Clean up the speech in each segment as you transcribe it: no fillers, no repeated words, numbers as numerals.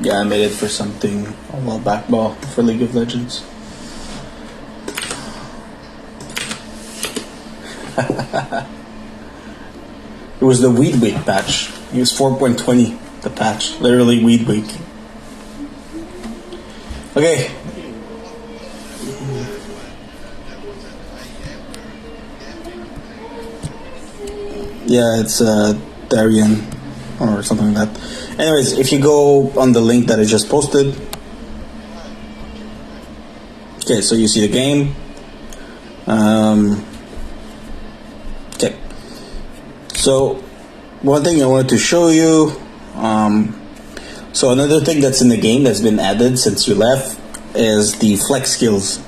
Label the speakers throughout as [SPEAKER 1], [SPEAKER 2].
[SPEAKER 1] Yeah, I made it for something a while back, for League of Legends. It was the Weed Week patch. It was 4.20, the patch. Literally Weed Week. Okay. Yeah, it's Darien or something like that. Anyways, if you go on the link that I just posted. Okay, so you see the game. Okay. So, one thing I wanted to show you. So another thing that's in the game that's been added since you left is the flex skills.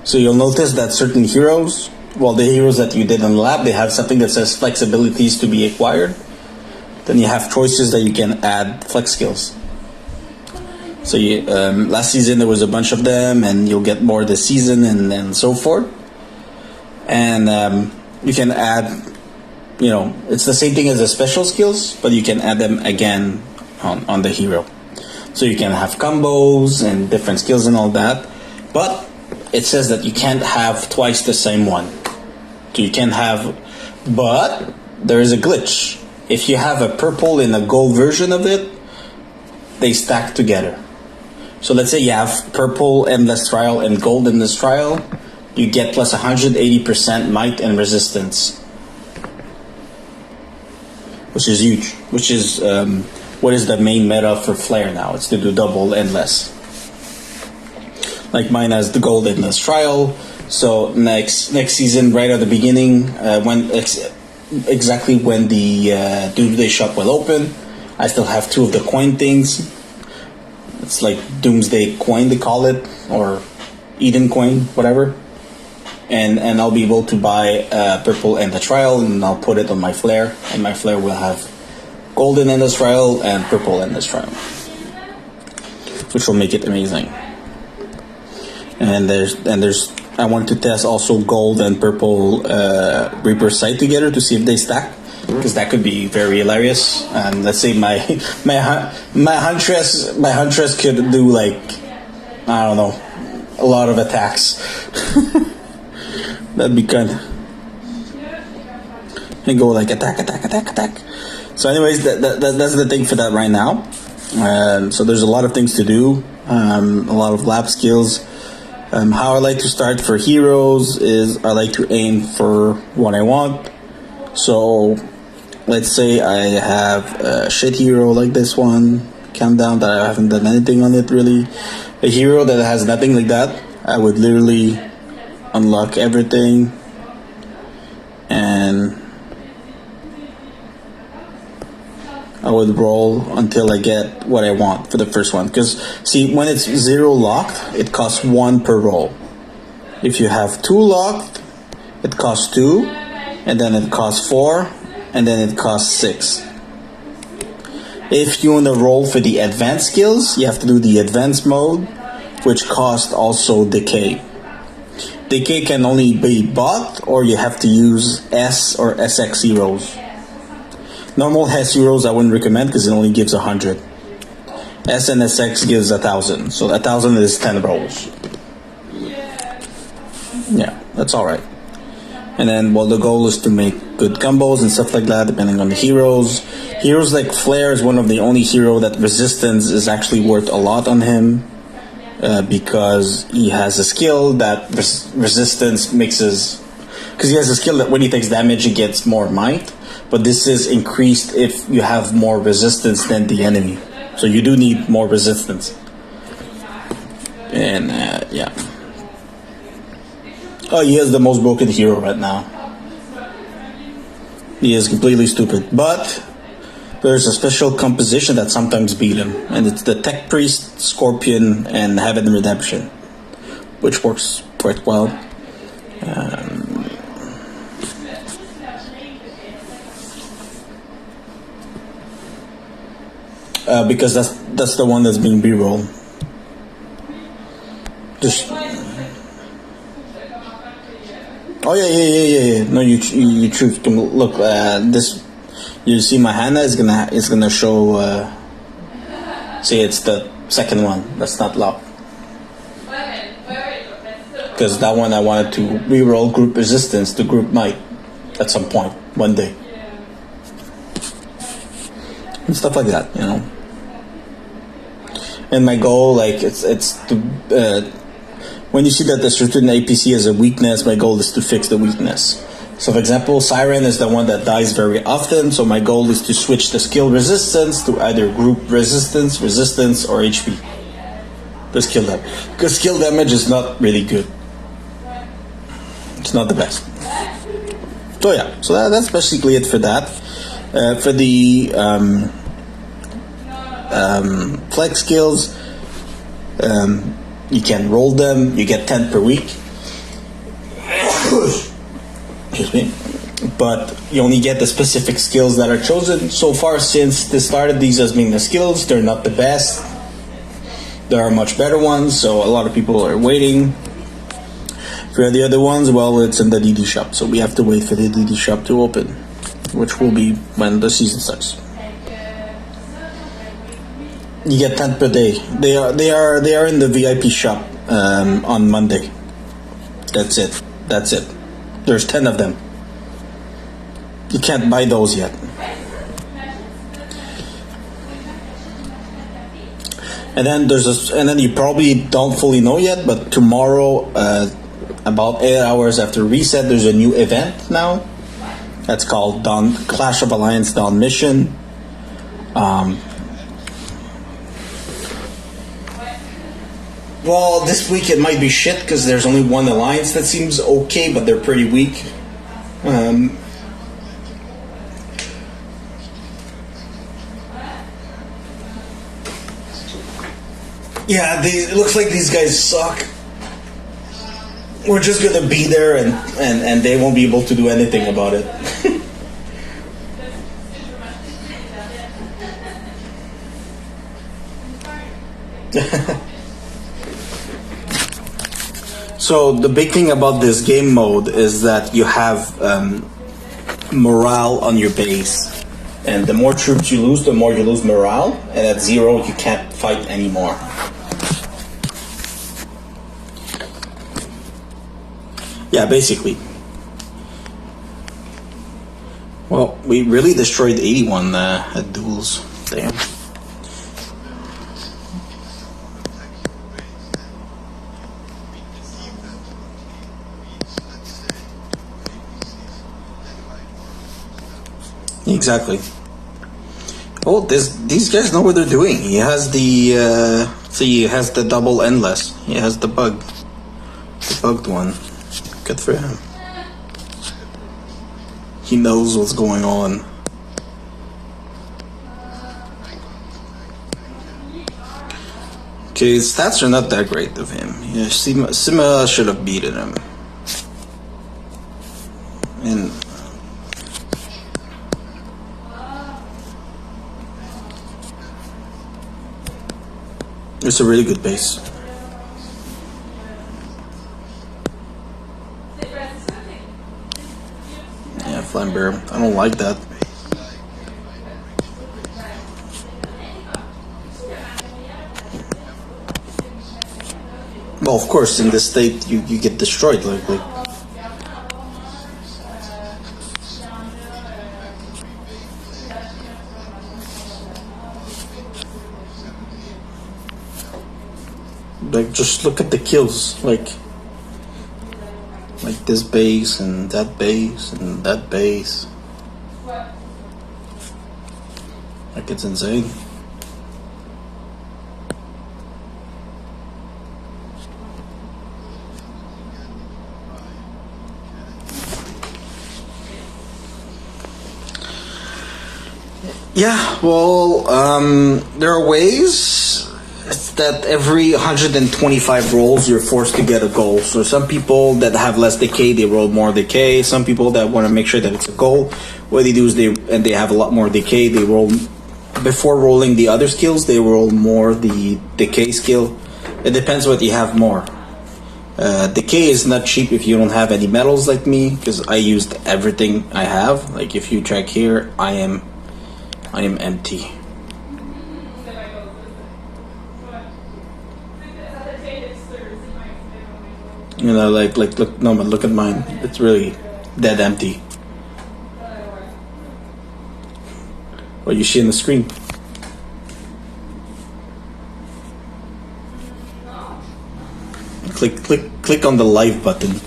[SPEAKER 1] So you'll notice that certain heroes, well, the heroes that you did in the lab, they have something that says flex abilities to be acquired. Then you have choices that you can add flex skills. So last season there was a bunch of them, and you'll get more this season, and so forth. And you can add, it's the same thing as the special skills, but you can add them again on the hero. So you can have combos and different skills and all that, but it says that you can't have twice the same one. So you can have, but there is a glitch. If you have a purple and a gold version of it, they stack together. So let's say you have purple Endless Trial and gold Endless Trial, you get plus 180% might and resistance, which is huge. Which is what is the main meta for Flare now? It's to do double Endless. Like mine has the gold Endless Trial. So next season, right at the beginning, exactly when the Doomsday shop will open, I still have 2 of the coin things. It's like Doomsday coin, they call it, or Eden coin, whatever. And I'll be able to buy purple Endless Trial, and I'll put it on my Flare, and my Flare will have golden Endless Trial and purple Endless Trial, which will make it amazing. And there's I want to test also gold and purple Reaper Sight together to see if they stack, because that could be very hilarious. And let's say my huntress could do like, I don't know, a lot of attacks. That'd be good. And go like attack. So anyways, that's the thing for that right now. So there's a lot of things to do, a lot of lab skills. How I like to start for heroes is I like to aim for what I want. So let's say I have a shit hero like this one, Countdown, that I haven't done anything on it really. A hero that has nothing like that, I would literally unlock everything and I would roll until I get what I want for the first one. Because, see, when it's 0 locked, it costs 1 per roll. If you have 2 locked, it costs 2, and then it costs 4, and then it costs 6. If you want to roll for the advanced skills, you have to do the advanced mode, which costs also decay. Decay can only be bought, or you have to use S or SX heroes. Normal S heroes I wouldn't recommend because it only gives 100. S and SX gives 1,000, so 1,000 is 10 rolls. Yeah, that's alright. And then, well, the goal is to make good combos and stuff like that, depending on the heroes. Heroes like Flare is one of the only hero that resistance is actually worth a lot on him, because he has a skill that resistance mixes. Because he has a skill that when he takes damage, he gets more might. But this is increased if you have more resistance than the enemy. So you do need more resistance. And, yeah. Oh, he is the most broken hero right now. He is completely stupid. But there's a special composition that sometimes beat him. And it's the Tech Priest, Scorpion, and Heaven Redemption. Which works quite well. Because that's the one that's being B-roll. Just. Oh yeah. No, you choose. Look, this. You see, my Hannah is gonna show. See, it's the second one that's not locked. Because that one I wanted to reroll group resistance to group might at some point, one day. And stuff like that, you know. And my goal, like, it's to, when you see that the certain APC has a weakness, my goal is to fix the weakness. So for example, Siren is the one that dies very often, so my goal is to switch the skill resistance to either group resistance, or HP. The skill damage. Because skill damage is not really good. It's not the best. So yeah, so that's basically it for that. For the flex skills, you can roll them, you get 10 per week. Excuse me. But you only get the specific skills that are chosen. So far, since they started these as being the skills, they're not the best. There are much better ones, so a lot of people are waiting. For the other ones, well, it's in the DD shop, so we have to wait for the DD shop to open, which will be when the season starts. You get 10 per day. They are in the VIP shop on Monday. That's it. There's 10 of them. You can't buy those yet. And then you probably don't fully know yet, but tomorrow, about 8 hours after reset, there's a new event now. That's called Clash of Alliance Dawn Mission. Well, this week it might be shit because there's only one alliance that seems okay, but they're pretty weak. Yeah, it looks like these guys suck. We're just gonna be there and they won't be able to do anything about it. So the big thing about this game mode is that you have morale on your base. And the more troops you lose, the more you lose morale. And at 0, you can't fight anymore. Yeah, basically. Well, we really destroyed 81 at duels. Damn. Exactly. Oh, these guys know what they're doing. He has the he has the double endless. He has the bugged one. Good for him. He knows what's going on. Okay, his stats are not that great of him. Yeah, Sima should have beaten him. And it's a really good base. Yeah, Flambear. I don't like that. Well, of course, in this state, you get destroyed. Like just look at the kills, like this base and that base and that base. Like, it's insane. Yeah, well, there are ways that every 125 rolls you're forced to get a goal. So some people that have less decay, they roll more decay. Some people that want to make sure that it's a goal, what they do is they have a lot more decay. They roll before rolling the other skills. They roll more the decay skill. It depends what you have more. Decay is not cheap if you don't have any metals like me, because I used everything I have. Like, if you check here, I am empty. You know, like look, no, but look at mine. It's really dead empty. What you see on the screen. Click on the live button.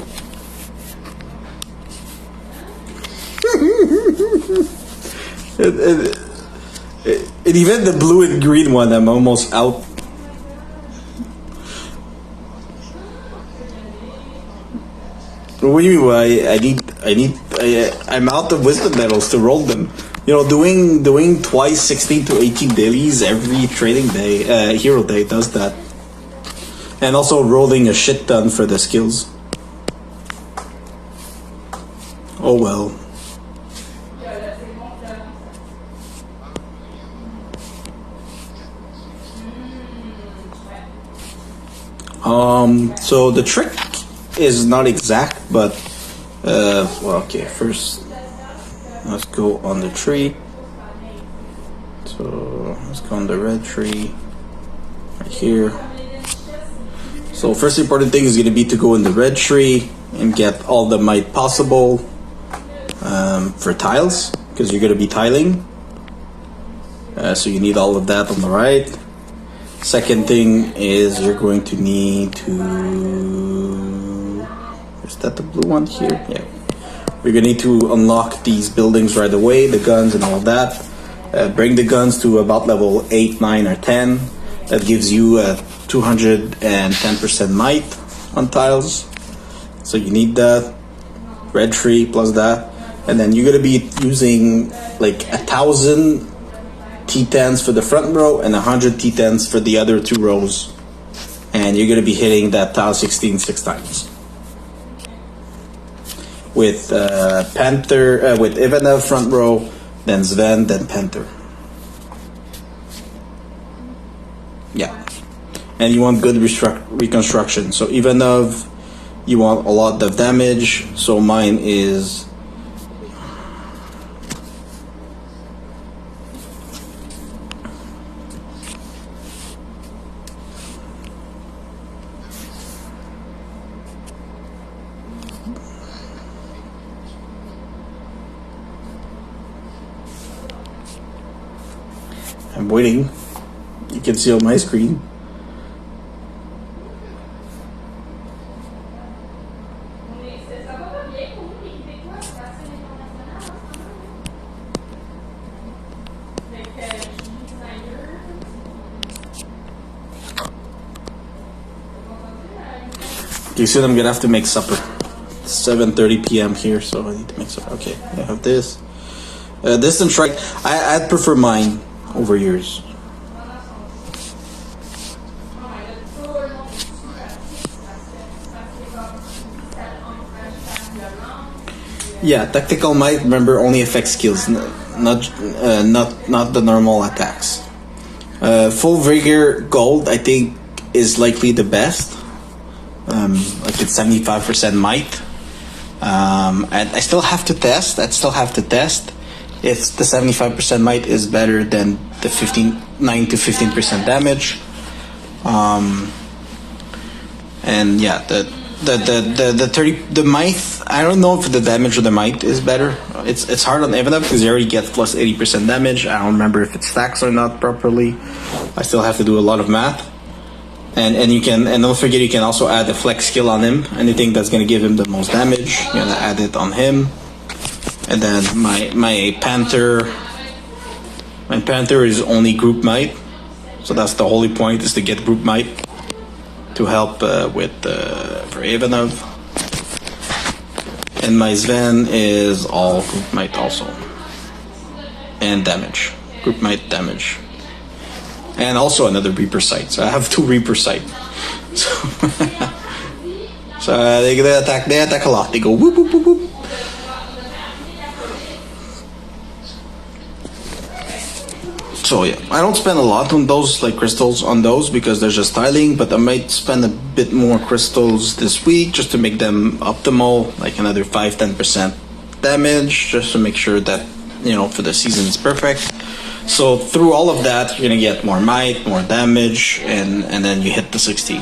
[SPEAKER 1] And even the blue and green one, I'm almost out. What do you mean? I'm out of wisdom medals to roll them. You know, doing twice 16 to 18 dailies every trading day, hero day does that. And also rolling a shit ton for the skills. Oh well. So the trick is not exact, but well, okay, first let's go on the tree. So let's go on the red tree right here. So first important thing is going to be to go in the red tree and get all the might possible for tiles, because you're going to be tiling. So you need all of that on the right. Second thing is you're going to need to... Is that the blue one here? Yeah. We're going to need to unlock these buildings right away, the guns and all of that. Bring the guns to about level 8, 9, or 10. That gives you a 210% might on tiles. So you need that. Red tree plus that. And then you're going to be using like 1,000 T10s for the front row and 100 T10s for the other 2 rows. And you're going to be hitting that tile 16 6 times. With Panther, with Ivanov front row, then Sven, then Panther. Yeah. And you want good reconstruction. So Ivanov, you want a lot of damage. So mine is... I'm waiting. You can see on my screen. Okay, soon I'm gonna have to make supper. It's 7:30 p.m. here, so I need to make supper. Okay, I have this. Distance strike. I'd prefer mine over yours. Yeah, tactical might, remember, only affects skills, not the normal attacks. Full vigor gold, I think, is likely the best. Like it's 75% might. And I still have to test. I'd still have to test if the 75% might is better than the 9 to 15% damage. And yeah, the might, I don't know if the damage of the might is better. It's hard on Ivanov because you already get plus 80% damage. I don't remember if it stacks or not properly. I still have to do a lot of math. And don't forget, you can also add a flex skill on him. Anything that's gonna give him the most damage, you're gonna add it on him. And then my Panther is only group might, so that's the holy point, is to get group might to help for Ivanov. And my Sven is all group might also, and damage, group might damage, and also another Reaper sight. So I have 2 Reaper sight. So they attack a lot. They go whoop whoop whoop whoop. So yeah, I don't spend a lot on those, like crystals on those, because they're just tiling, but I might spend a bit more crystals this week just to make them optimal, like another 5-10% damage, just to make sure that, you know, for the season it's perfect. So through all of that, you're gonna get more might, more damage, and then you hit the 60.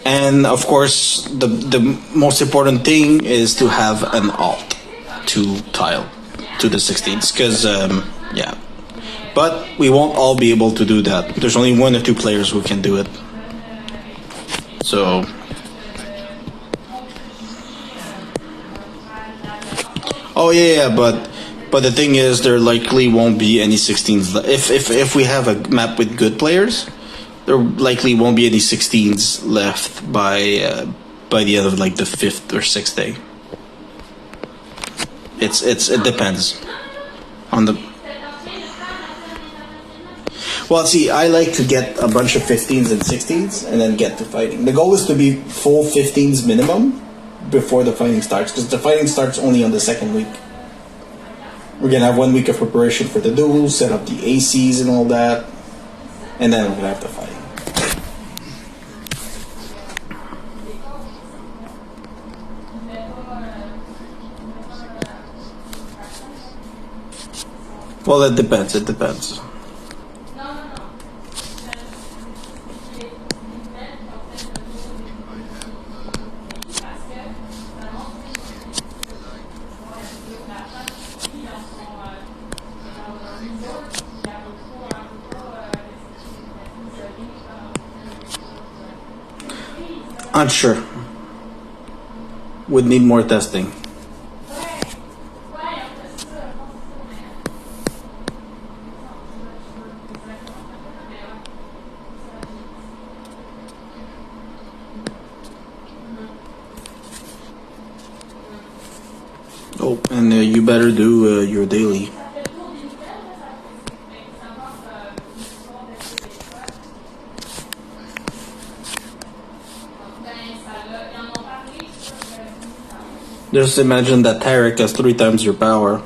[SPEAKER 1] And of course, the most important thing is to have an alt to tile to the 16s, because yeah. But we won't all be able to do that. There's only 1 or 2 players who can do it. So. Oh yeah, but the thing is, there likely won't be any 16s. If we have a map with good players, there likely won't be any 16s left by the end of like the 5th or 6th day. It depends on the. Well, see, I like to get a bunch of 15s and 16s and then get to fighting. The goal is to be full 15s minimum before the fighting starts, because the fighting starts only on the 2nd week. We're gonna have 1 week of preparation for the duels, set up the ACs and all that, and then we're gonna have the fighting. Well, it depends. It depends. Unsure. Would need more testing. Oh, and you better do your daily. Just imagine that Tarek has 3 times your power.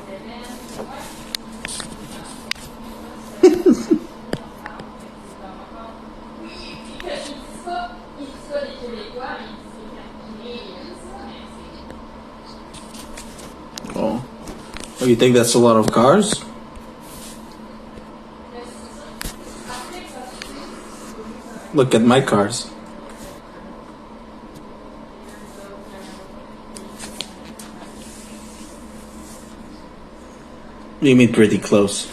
[SPEAKER 1] Oh, you think that's a lot of cars? Look at my cars. You mean pretty close?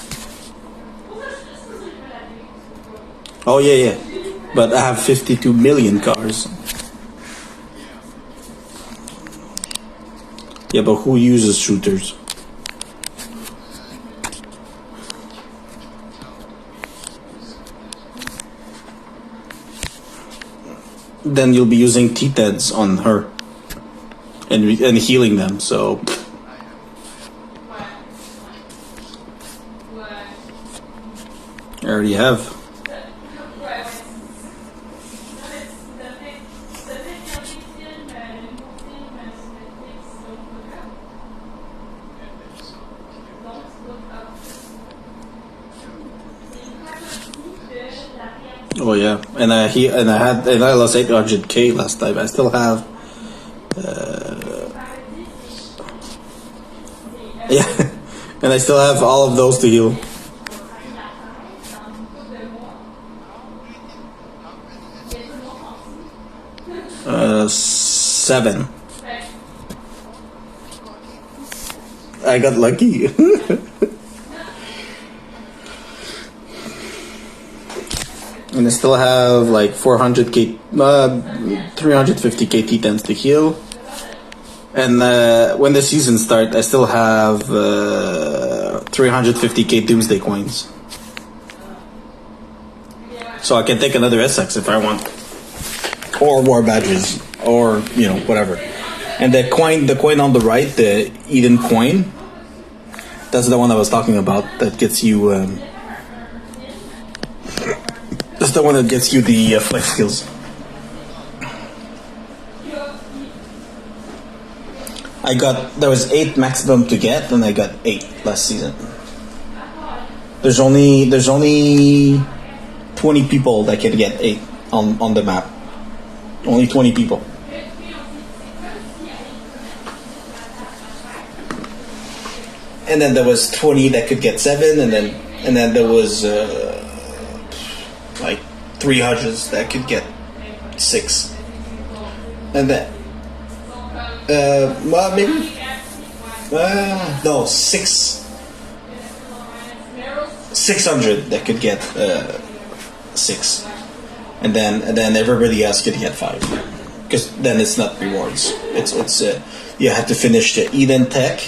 [SPEAKER 1] Oh yeah. But I have 52 million cars. Yeah, but who uses shooters? Then you'll be using T-10s on her and healing them, so. I already have. Oh yeah, and I lost 800k last time. I still have. Yeah, and I still have all of those to heal. Seven. I got lucky. And I still have like 400k, 350k T10s to heal. And when the season starts, I still have 350k Doomsday coins. So I can take another SX if I want. Or war badges, or whatever. And the coin on the right, the Eden coin, that's the one I was talking about. That gets you. That's the one that gets you the flex skills. There was 8 maximum to get, and I got 8 last season. There's only 20 people that can get 8 on the map. Only 20 people. And then there was 20 that could get 7, and then there was like 300s that could get 6. and then well, maybe no 600 that could get 6, and then everybody else could get 5, because then it's not rewards. It's you have to finish the Eden tech,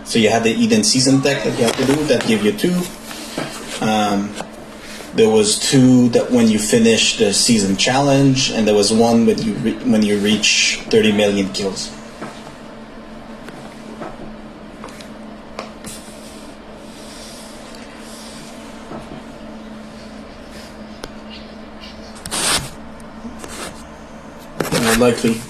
[SPEAKER 1] so you have the Eden season tech that you have to do that give you 2. There was 2 that when you finish the season challenge, and there was 1 when you reach 30 million kills. More likely